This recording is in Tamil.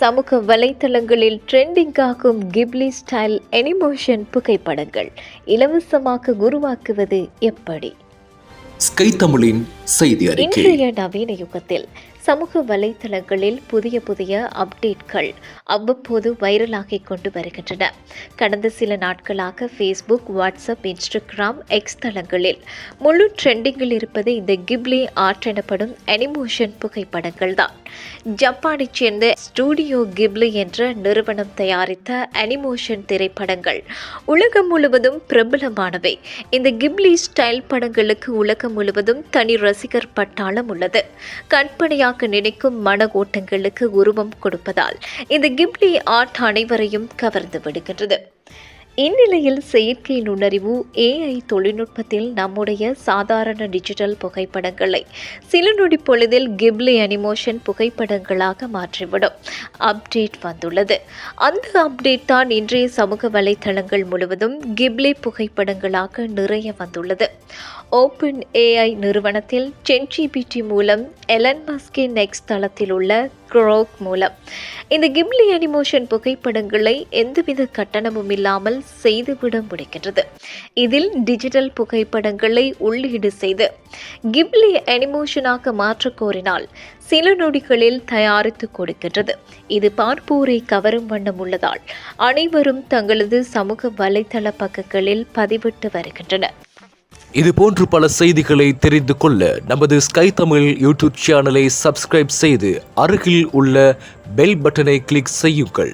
சமூக வலைத்தளங்களில் ட்ரெண்டிங் ஆகும் கிப்லி ஸ்டைல் அனிமேஷன் புகைப்படங்கள் இலவசமாக உருவாக்குவது எப்படி? ஸ்கை தமிழின் செய்தி அறிக்கை. இன்றைய நவீன யுகத்தில் சமூக வலைத்தளங்களில் புதிய புதிய அப்டேட்கள் அவ்வப்போது வைரலாகிக் கொண்டு வருகின்றன. கடந்த சில நாட்களாக ஃபேஸ்புக், வாட்ஸ்அப், இன்ஸ்டாகிராம், எக்ஸ் தளங்களில் முழு ட்ரெண்டிங்கில் இருப்பது இந்த கிப்லி ஆர்ட் எனப்படும் அனிமேஷன் புகைப்படங்கள் தான். ஜப்பானைச் சேர்ந்த ஸ்டூடியோ கிப்லி என்ற நிறுவனம் தயாரித்த அனிமேஷன் திரைப்படங்கள் உலகம் முழுவதும் பிரபலமானவை. இந்த கிப்லி ஸ்டைல் படங்களுக்கு உலகம் முழுவதும் தனி ரசிகர் பட்டாளம் உள்ளது. கற்பனையாக நினைக்கும் மன ஓட்டங்களுக்கு உருவம் கொடுப்பதால் இந்த கிப்லி ஆர்ட் அனைவரையும் கவர்ந்து விடுகின்றது. இந்நிலையில் செயற்கை நுண்ணறிவு AI தொழில்நுட்பத்தில் நம்முடைய சாதாரண டிஜிட்டல் புகைப்படங்களை சில நொடி பொழுதில் கிப்லி அனிமேஷன் புகைப்படங்களாக மாற்றிவிடும் அப்டேட் வந்துள்ளது. அந்த அப்டேட் தான் இன்றைய சமூக வலைத்தளங்கள் முழுவதும் கிப்லி புகைப்படங்களாக நிறைய வந்துள்ளது. ஓப்பன் AI நிறுவனத்தில் ChatGPT மூலம் எலன் மஸ்கின் எக்ஸ் தளத்தில் உள்ள க்ரோக் மூலம் இந்த கிப்லி அனிமேஷன் புகைப்படங்களை எந்தவித கட்டணமும் இல்லாமல் செய்துவிட முடிகின்றது. இதில் டிஜிட்டல் புகைப்படங்களை உள்ளீடு செய்து கிப்லி அனிமேஷனாக மாற்ற கோரினால் சில நொடிகளில் தயாரித்து கொடுக்கின்றது. இது பார்ப்போரை கவரும் வண்ணம் உள்ளதால் அனைவரும் தங்களது சமூக வலைத்தள பக்கங்களில் பதிவிட்டு வருகின்றனர். இது போன்று பல செய்திகளை தெரிந்து கொள்ள நமது ஸ்கை தமிழ் யூடியூப் சேனலை சப்ஸ்கிரைப் செய்து அருகில் உள்ள பெல் பட்டனை கிளிக் செய்யுங்கள்.